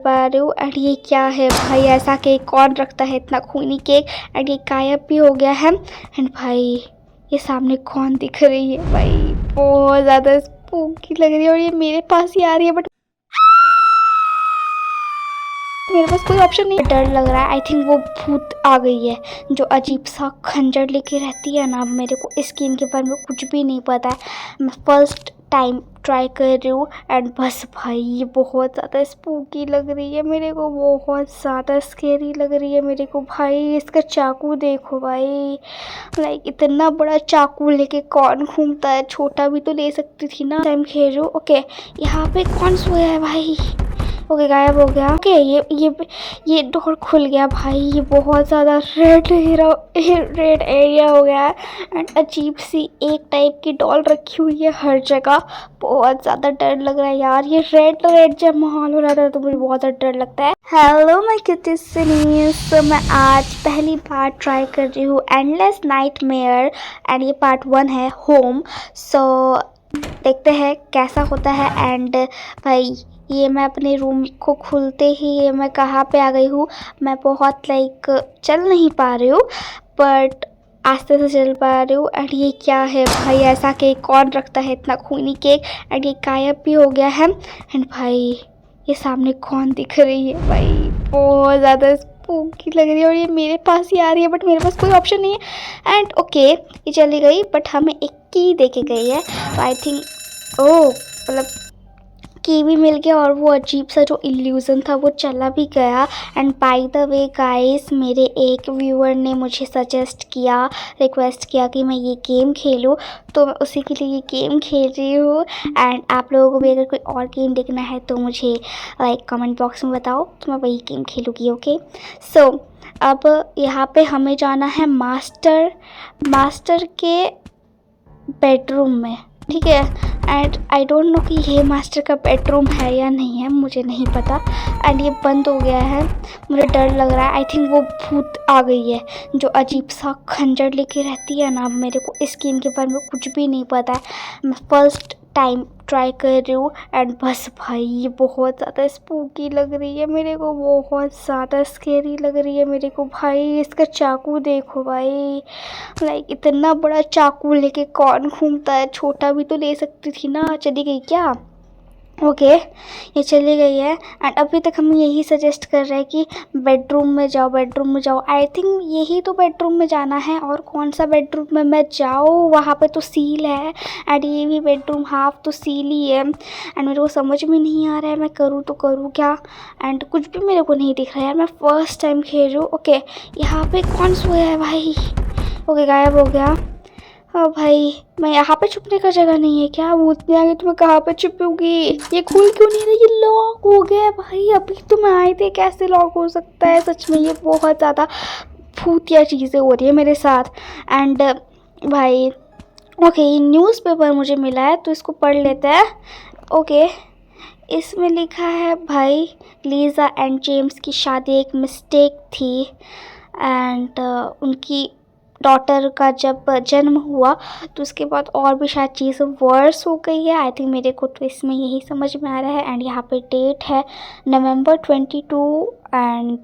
पा रही हूँ। एंड ये क्या है भाई, ऐसा केक कौन रखता है, इतना खूनी केक। एंड ये गायब भी हो गया है। एंड भाई ये सामने कौन दिख रही है भाई, बहुत ज़्यादा स्पूकी लग रही है और ये मेरे पास ही आ रही है। बट मेरे पास कोई ऑप्शन नहीं, डर लग रहा है। आई थिंक वो भूत आ गई है जो अजीब सा खंजर लेके रहती है ना। मेरे को इस गेम के बारे में कुछ भी नहीं पता है, मैं फर्स्ट टाइम ट्राई कर रही हूँ। एंड बस भाई ये बहुत ज़्यादा स्पूकी लग रही है मेरे को, बहुत ज़्यादा स्केरी लग रही है मेरे को भाई। इसका चाकू देखो भाई, लाइक इतना बड़ा चाकू लेके कौन घूमता है, छोटा भी तो ले सकती थी ना। टाइम खेल रही हूँ। ओके यहाँ पे कौन सोया है भाई, ओके गायब हो गया। ओके ये डोर खुल गया भाई, ये बहुत ज़्यादा रेड एरिया हो गया है। एंड अजीब सी एक टाइप की डॉल रखी हुई है हर जगह, बहुत ज़्यादा डर लग रहा है यार। ये रेड जब माहौल हो रहा था तो मुझे बहुत ज़्यादा डर लगता है। हेलो मैं किटी सिनीस, मैं आज पहली बार ट्राई कर रही हूँ एंडलेस नाइटमेयर। एंड ये पार्ट 1 है होम। सो देखते हैं कैसा होता है। एंड भाई ये मैं अपने रूम को खुलते ही ये मैं कहाँ पे आ गई हूँ, मैं बहुत लाइक चल नहीं पा रही हूँ बट आस्ते से चल पा रही हूँ। एंड ये क्या है भाई, ऐसा केक कौन रखता है, इतना खूनी केक। एंड ये गायब भी हो गया है। एंड भाई ये सामने कौन दिख रही है भाई, बहुत ज़्यादा स्पूकी लग रही है और ये मेरे पास ही आ रही है। बट मेरे पास कोई ऑप्शन नहीं है। एंड ओके ये चली गई बट हमें एक की दे के गई है। तो आई थिंक ओ मतलब की भी मिल गया और वो अजीब सा जो इल्यूज़न था वो चला भी गया। And by the way guys, मेरे एक व्यूअर ने मुझे सजेस्ट किया, रिक्वेस्ट किया कि मैं ये गेम खेलूं, तो मैं उसी के लिए ये गेम खेल रही हूँ। एंड आप लोगों को भी अगर कोई और गेम देखना है तो मुझे लाइक कमेंट बॉक्स में बताओ, तो मैं वही गेम खेलूँगी। ओके सो अब यहाँ पे हमें जाना है मास्टर के बेडरूम में, ठीक है। एंड आई डोंट नो कि ये मास्टर का बेडरूम है या नहीं है, मुझे नहीं पता। एंड ये बंद हो गया है, मुझे डर लग रहा है। आई थिंक वो भूत आ गई है जो अजीब सा खंजर लेके रहती है ना। मेरे को इस गेम के बारे में कुछ भी नहीं पता है, मैं फर्स्ट टाइम ट्राई कर रही हूँ। एंड बस भाई ये बहुत ज़्यादा स्पूकी लग रही है मेरे को, बहुत ज़्यादा स्केरी लग रही है मेरे को भाई। इसका चाकू देखो भाई, लाइक इतना बड़ा चाकू लेके कौन घूमता है, छोटा भी तो ले सकती थी ना। चली गई क्या, ओके ये चली गई है। एंड अभी तक हमें यही सजेस्ट कर रहा है कि बेडरूम में जाओ। आई थिंक यही तो बेडरूम में जाना है, और कौन सा बेडरूम में मैं जाऊँ, वहाँ पे तो सील है। एंड ये भी बेडरूम हाफ तो सील ही है। एंड मेरे को समझ में नहीं आ रहा है मैं करूँ तो करूँ क्या। एंड कुछ भी मेरे को नहीं दिख रहा है, मैं फर्स्ट टाइम खेल रही हूँ। ओके यहाँ पे कौन सोया है भाई, ओके गायब हो गया। हाँ भाई मैं यहाँ पे छुपने का जगह नहीं है क्या, भूत नहीं आ गई तो मैं कहाँ पे छुपूंगी। ये खुल क्यों नहीं रहा, ये लॉक हो गया है भाई, अभी तो मैं आई थी, कैसे लॉक हो सकता है। सच में ये बहुत ज़्यादा भूतिया चीज़ें हो रही है मेरे साथ। एंड भाई ओके ये न्यूज़पेपर मुझे मिला है तो इसको पढ़ लेते हैं। ओके इसमें लिखा है भाई, लीज़ा एंड जेम्स की शादी एक मिस्टेक थी। एंड उनकी डॉटर का जब जन्म हुआ तो उसके बाद और भी शायद चीज़ें वर्स हो गई है। आई थिंक मेरे को तो इसमें यही समझ में आ रहा है। एंड यहाँ पे डेट है नवंबर 22 एंड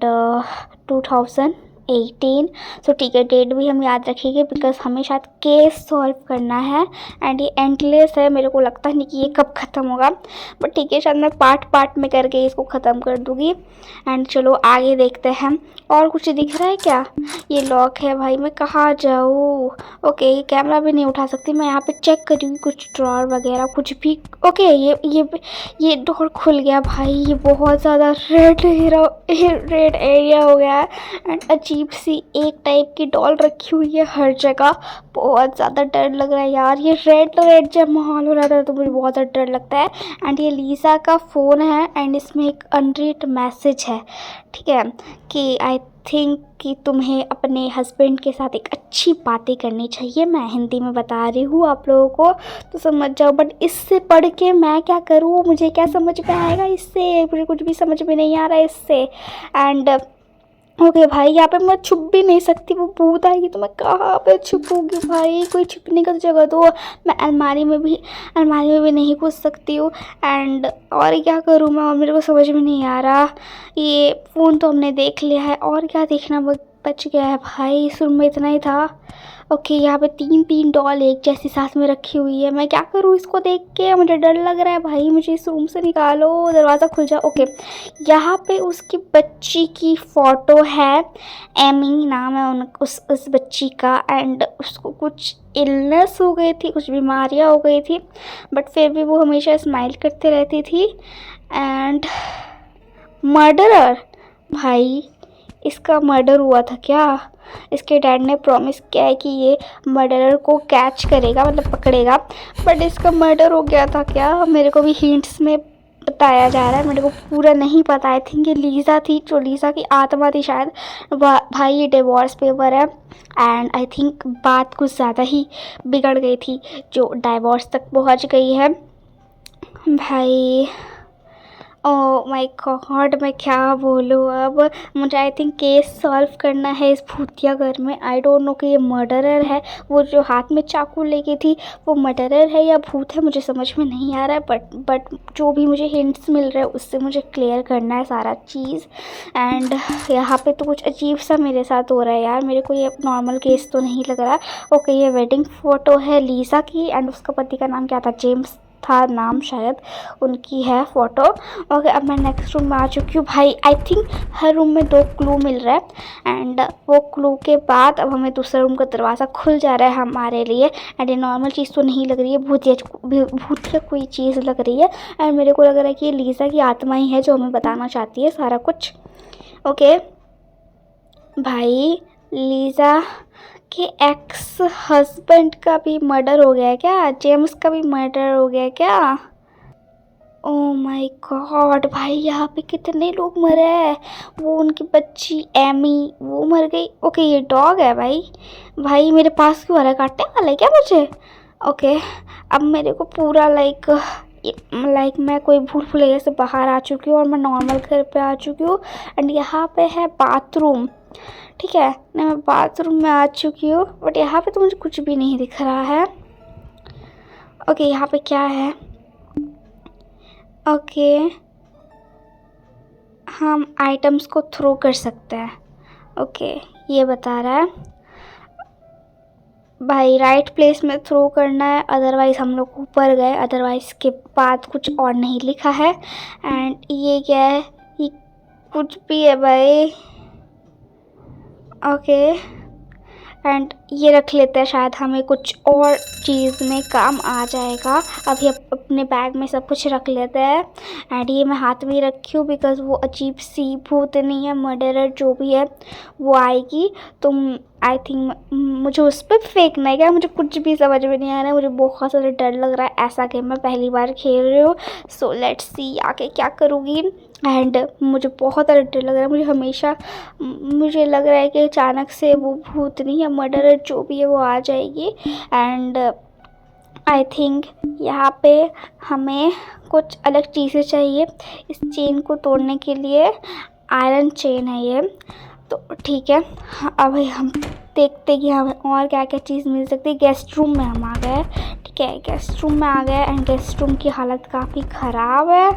2018। सो ठीक है, डेट भी हम याद रखेंगे बिकॉज हमें शायद केस सॉल्व करना है। एंड ये एंडलेस है, मेरे को लगता नहीं कि ये कब ख़त्म होगा, बट ठीक है शायद मैं पार्ट में करके इसको ख़त्म कर दूँगी। एंड चलो आगे देखते हैं, और कुछ दिख रहा है क्या। ये लॉक है भाई, मैं कहाँ जाऊँ। ओके ये कैमरा भी नहीं उठा सकती मैं, यहाँ पे चेक करूँगी कुछ ड्रॉर वगैरह कुछ भी। ओके ये डोर खुल गया भाई, ये बहुत ज़्यादा रेड एरिया हो गया है। एंड अजीब सी एक टाइप की डॉल रखी हुई है हर जगह, बहुत ज़्यादा डर लग रहा है यार। ये रेड जब माहौल हो रहा था तो मुझे बहुत ज़्यादा डर लगता है। एंड ये लीज़ा का फ़ोन है एंड इसमें एक अनरीड मैसेज है, ठीक है, कि आई थिंक कि तुम्हें अपने हस्बैंड के साथ एक अच्छी बातें करनी चाहिए। मैं हिंदी में बता रही हूँ आप लोगों को तो समझ जाओ, बट इससे पढ़ के मैं क्या करूँ, मुझे क्या समझ में आएगा इससे, मुझे कुछ भी समझ में नहीं आ रहा है इससे। एंड ओके भाई, यहाँ पे मैं छुप भी नहीं सकती, वो भूत आएगी तो मैं कहाँ पे छुपूंगी भाई, कोई छुपने का जगह दो। मैं अलमारी में भी नहीं घुस सकती हूँ। एंड और क्या करूँ मैं, और मेरे को समझ में नहीं आ रहा। ये फ़ोन तो हमने देख लिया है, और क्या देखना बच गया है भाई, इस रूम में इतना ही था। ओके, यहाँ पे 3 डॉल एक जैसी साथ में रखी हुई है। मैं क्या करूँ इसको देख के, मुझे डर लग रहा है भाई, मुझे इस रूम से निकालो, दरवाज़ा खुल जाओ। ओके, यहाँ पे उसकी बच्ची की फ़ोटो है, एमी नाम है उस बच्ची का। एंड उसको कुछ इलनेस हो गई थी, कुछ बीमारियाँ हो गई थी, बट फिर भी वो हमेशा स्माइल करते रहती थी। एंड मर्डरर, भाई इसका मर्डर हुआ था क्या? इसके डैड ने प्रॉमिस किया है कि ये मर्डरर को कैच करेगा, मतलब पकड़ेगा, बट इसका मर्डर हो गया था क्या? मेरे को भी हिंट्स में बताया जा रहा है, मेरे को पूरा नहीं पता। आई थिंक ये लीज़ा थी, जो लीज़ा की आत्मा थी शायद। भाई ये डिवोर्स पेपर है, एंड आई थिंक बात कुछ ज़्यादा ही बिगड़ गई थी, जो डाइवोर्स तक पहुंच गई है भाई। ओह माय गॉड, मैं क्या बोलूँ अब। मुझे आई थिंक केस सॉल्व करना है इस भूतिया घर में। आई डोंट नो कि ये मर्डरर है, वो जो हाथ में चाकू लेके थी वो मर्डरर है या भूत है, मुझे समझ में नहीं आ रहा है। बट जो भी मुझे हिंट्स मिल रहे हैं उससे मुझे क्लियर करना है सारा चीज़। एंड यहाँ पे तो कुछ अजीब सा मेरे साथ हो रहा है यार, मेरे को ये नॉर्मल केस तो नहीं लग रहा। ओके, ये वेडिंग फ़ोटो है लीज़ा की, एंड उसका पति का नाम क्या था, जेम्स था नाम शायद, उनकी है फ़ोटो। ओके, अब मैं नेक्स्ट रूम में आ चुकी हूँ भाई। आई थिंक हर रूम में 2 क्लू मिल रहा है, एंड वो क्लू के बाद अब हमें दूसरे रूम का दरवाज़ा खुल जा रहा है हमारे लिए। एंड ये नॉर्मल चीज़ तो नहीं लग रही है, भूतिया कोई चीज़ लग रही है। एंड मेरे को लग रहा है कि ये लीज़ा की आत्मा ही है जो हमें बताना चाहती है सारा कुछ। ओके भाई, लीज़ा के एक्स हस्बैंड का भी मर्डर हो गया है क्या? जेम्स का भी मर्डर हो गया है क्या? ओह माय गॉड भाई, यहाँ पे कितने लोग मरे हैं। वो उनकी बच्ची एमी, वो मर गई। ओके, ये डॉग है भाई। भाई मेरे पास क्यों आ रहा है, काटने वाला है क्या मुझे? ओके, अब मेरे को पूरा लाइक मैं कोई भूल भुलैया से बाहर आ चुकी हूँ और मैं नॉर्मल घर पे आ चुकी हूँ। एंड यहाँ पे है बाथरूम, ठीक है ना, मैं बाथरूम में आ चुकी हूँ, बट यहाँ पे तो मुझे कुछ भी नहीं दिख रहा है। ओके, यहाँ पे क्या है? ओके, हम आइटम्स को थ्रो कर सकते हैं। ओके, ये बता रहा है भाई राइट प्लेस में थ्रो करना है, अदरवाइज़ हम लोग ऊपर गए, अदरवाइज़ के बाद कुछ और नहीं लिखा है। एंड ये क्या है? ये कुछ भी है भाई। ओके, एंड ये रख लेते हैं, शायद हमें कुछ और चीज़ में काम आ जाएगा। अभी अपने बैग में सब कुछ रख लेते हैं। एंड ये मैं हाथ में रखी हूँ बिकॉज़ वो अजीब सी भूतनी है, मर्डरर जो भी है वो आएगी तो आई थिंक मुझे उस पर फेंकना है क्या? मुझे कुछ भी समझ में नहीं आ रहा है, मुझे बहुत ज़्यादा डर लग रहा है। ऐसा गेम मैं पहली बार खेल रही हूँ, सो लेट्स सी आके क्या करूँगी। एंड मुझे बहुत ज़्यादा डर लग रहा है, मुझे लग रहा है कि अचानक से वो भूतनी या मर्डरर जो भी है वो आ जाएगी। एंड आई थिंक यहाँ पे हमें कुछ अलग चीज़ें चाहिए इस चेन को तोड़ने के लिए। आयरन चेन है ये, तो ठीक है। हाँ, अब हम देखते हैं कि हमें और क्या क्या चीज़ मिल सकती है। गेस्ट रूम में हम आ गए, ठीक है, गेस्ट रूम में आ गए। एंड गेस्ट रूम की हालत काफ़ी ख़राब है।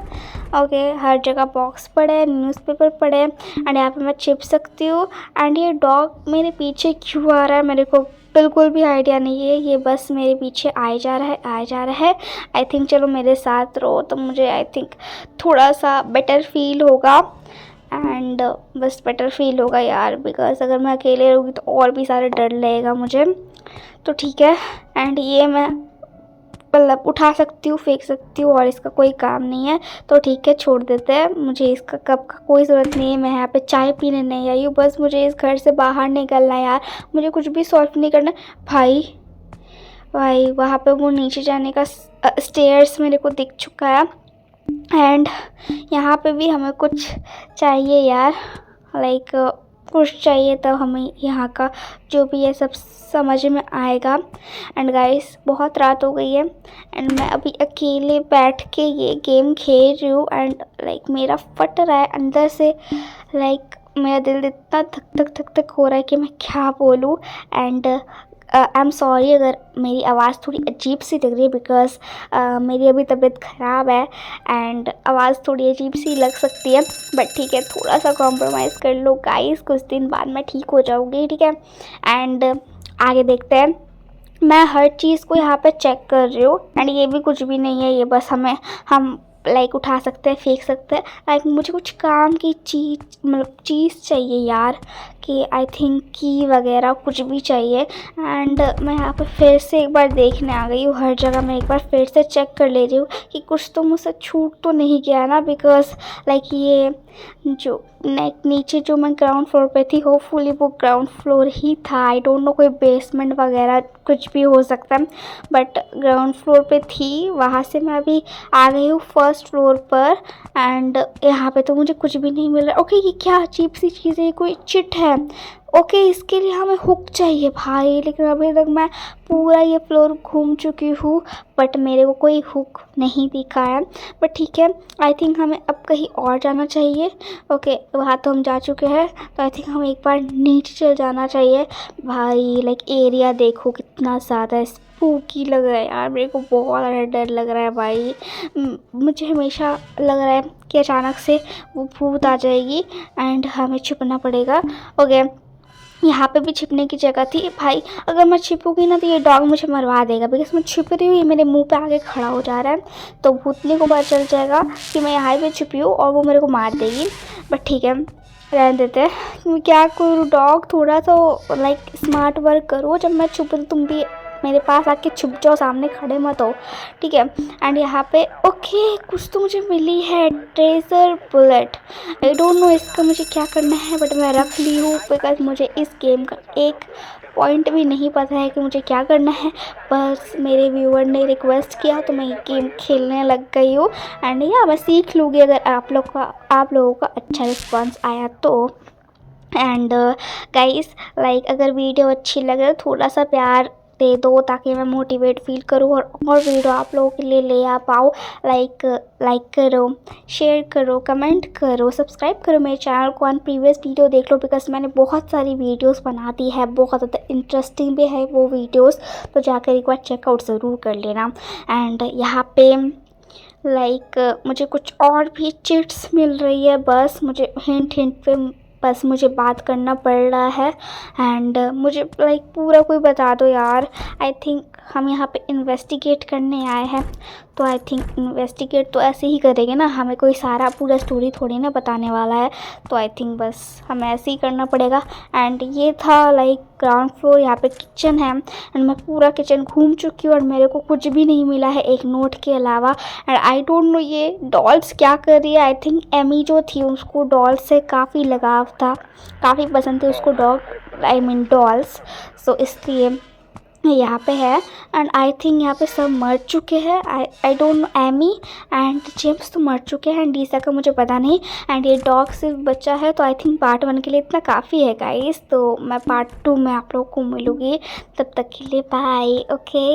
ओके, हर जगह बॉक्स पड़े हैं, न्यूज़पेपर पड़े हैं, एंड यहाँ पे मैं छिप सकती हूँ। एंड ये डॉग मेरे पीछे क्यों आ रहा है मेरे को बिल्कुल भी आइडिया नहीं है, ये बस मेरे पीछे आए जा रहा है। आई थिंक चलो मेरे साथ रहो तो मुझे आई थिंक थोड़ा सा बेटर फील होगा। एंड बस बेटर फील होगा यार, बिकॉज अगर मैं अकेले रहूँगी तो और भी सारा डर लगेगा मुझे, तो ठीक है। एंड ये मैं मतलब उठा सकती हूँ, फेंक सकती हूँ, और इसका कोई काम नहीं है, तो ठीक है छोड़ देते हैं। मुझे इसका कप का कोई ज़रूरत नहीं है, मैं यहाँ पे चाय पीने नहीं आई हूँ, बस मुझे इस घर से बाहर निकलना है यार, मुझे कुछ भी सॉल्व नहीं करना। भाई वहाँ पे वो नीचे जाने का स्टेयर्स मेरे को दिख चुका है। एंड यहाँ पे भी हमें कुछ चाहिए यार, लाइक कुछ चाहिए, तब हमें यहाँ का जो भी है सब समझ में आएगा। एंड गाइस बहुत रात हो गई है, एंड मैं अभी अकेले बैठ के ये गेम खेल रही हूँ। एंड लाइक मेरा फट रहा है अंदर से, लाइक मेरा दिल इतना धक धक धक धक हो रहा है कि मैं क्या बोलूँ। एंड आई एम सॉरी अगर मेरी आवाज़ थोड़ी अजीब सी लग रही है, बिकॉज़ मेरी अभी तबीयत ख़राब है एंड आवाज़ थोड़ी अजीब सी लग सकती है, बट ठीक है, थोड़ा सा कॉम्प्रोमाइज़ कर लो गाइस, कुछ दिन बाद मैं ठीक हो जाऊँगी, ठीक है। एंड आगे देखते हैं। मैं हर चीज़ को यहाँ पे चेक कर रही हूँ एंड ये भी कुछ भी नहीं है, ये बस हम लाइक उठा सकते हैं, फेंक सकते हैं। लाइक मुझे कुछ काम की चीज़ चाहिए यार, कि आई थिंक की वगैरह कुछ भी चाहिए। एंड मैं यहाँ पर फिर से एक बार देखने आ गई हूँ, हर जगह मैं एक बार फिर से चेक कर ले रही हूँ कि कुछ तो मुझसे छूट तो नहीं गया ना, बिकॉज लाइक ये जो नीचे जो मैं ग्राउंड फ्लोर पे थी, होपफुली वो ग्राउंड फ्लोर ही था। आई डोंट नो, कोई बेसमेंट वगैरह कुछ भी हो सकता है, बट ग्राउंड फ्लोर पे थी। वहाँ से मैं अभी आ गई हूँ फर्स्ट फ्लोर पर एंड यहाँ पे तो मुझे कुछ भी नहीं मिल रहा। ओके, ये क्या अजीब सी चीज़ है, कोई चिट है। ओके, इसके लिए हमें हुक चाहिए भाई, लेकिन अभी तक मैं पूरा ये फ्लोर घूम चुकी हूँ बट मेरे को कोई हुक नहीं दिखा है। बट ठीक है, आई थिंक हमें अब कहीं और जाना चाहिए। ओके, वहाँ तो हम जा चुके हैं, तो आई थिंक हमें एक बार नीचे चल जाना चाहिए भाई। लाइक एरिया देखो कितना ज़्यादा स्पूकी लग रहा है यार, मेरे को बहुत ज़्यादा डर लग रहा है भाई। मुझे हमेशा लग रहा है कि अचानक से वो भूत आ जाएगी एंड हमें छुपना पड़ेगा। ओके, यहाँ पे भी छिपने की जगह थी भाई। अगर मैं छिपूंगी ना तो ये डॉग मुझे मरवा देगा, बिकॉज मैं छिप रही हूँ, ये मेरे मुंह पे आके खड़ा हो जा रहा है, तो भूतनी को पता चल जाएगा कि मैं यहाँ पे छुपी हूँ और वो मेरे को मार देगी। बट ठीक है, रहने देते हैं। क्या करूँ डॉग, थोड़ा तो लाइक स्मार्ट वर्क करो, जब मैं छुप रही तुम भी मेरे पास आके छुप जाओ, सामने खड़े मत हो, ठीक है। एंड यहाँ पे ओके, कुछ तो मुझे मिली है, treasure bullet. I don't no इसका मुझे क्या करना है, बट मैं रख ली हूँ बिकॉज मुझे इस गेम का एक पॉइंट भी नहीं पता है कि मुझे क्या करना है। बस मेरे व्यूअर ने रिक्वेस्ट किया तो मैं ये गेम खेलने लग गई हूँ एंड या मैं सीख लूँगी अगर आप लोगों का अच्छा रिस्पॉन्स आया तो। एंड गाइस, लाइक अगर वीडियो अच्छी लगे तो थोड़ा सा प्यार दे दो ताकि मैं मोटिवेट फील करूँ और वीडियो आप लोगों के लिए ले आ पाऊँ। लाइक करो, शेयर करो, कमेंट करो, सब्सक्राइब करो मेरे चैनल को, एंड प्रीवियस वीडियो देख लो बिकॉज मैंने बहुत सारी वीडियोस बना दी है, बहुत ज़्यादा इंटरेस्टिंग भी है वो वीडियोस, तो जाकर एक बार चेकआउट ज़रूर कर लेना। एंड यहाँ पे लाइक मुझे कुछ और भी चिट्स मिल रही है, बस मुझे हिंट पे बस मुझे बात करना पड़ रहा है। एंड मुझे लाइक पूरा कोई बता दो यार। आई थिंक हम यहाँ पे इन्वेस्टिगेट करने आए हैं, तो आई थिंक इन्वेस्टिगेट तो ऐसे ही करेंगे ना, हमें कोई सारा पूरा स्टोरी थोड़ी ना बताने वाला है, तो आई थिंक बस हमें ऐसे ही करना पड़ेगा। एंड ये था लाइक ग्राउंड फ्लोर, यहाँ पे किचन है एंड मैं पूरा किचन घूम चुकी हूँ और मेरे को कुछ भी नहीं मिला है एक नोट के अलावा। एंड आई डोंट नो ये डॉल्स क्या कर रही है। आई थिंक एमी जो थी उसको डॉल्स से काफ़ी लगाव था, काफ़ी पसंद थे उसको डॉल्स, सो इसलिए यहाँ पे है। एंड आई थिंक यहाँ पे सब मर चुके हैं। I don't know, Amy and James तो मर चुके हैं एंड डीसा का मुझे पता नहीं, एंड ये डॉग सिर्फ बच्चा है, तो आई थिंक पार्ट 1 के लिए इतना काफ़ी है गाइस। तो मैं पार्ट 2 में आप लोगों को मिलूँगी, तब तक के लिए बाय। ओके।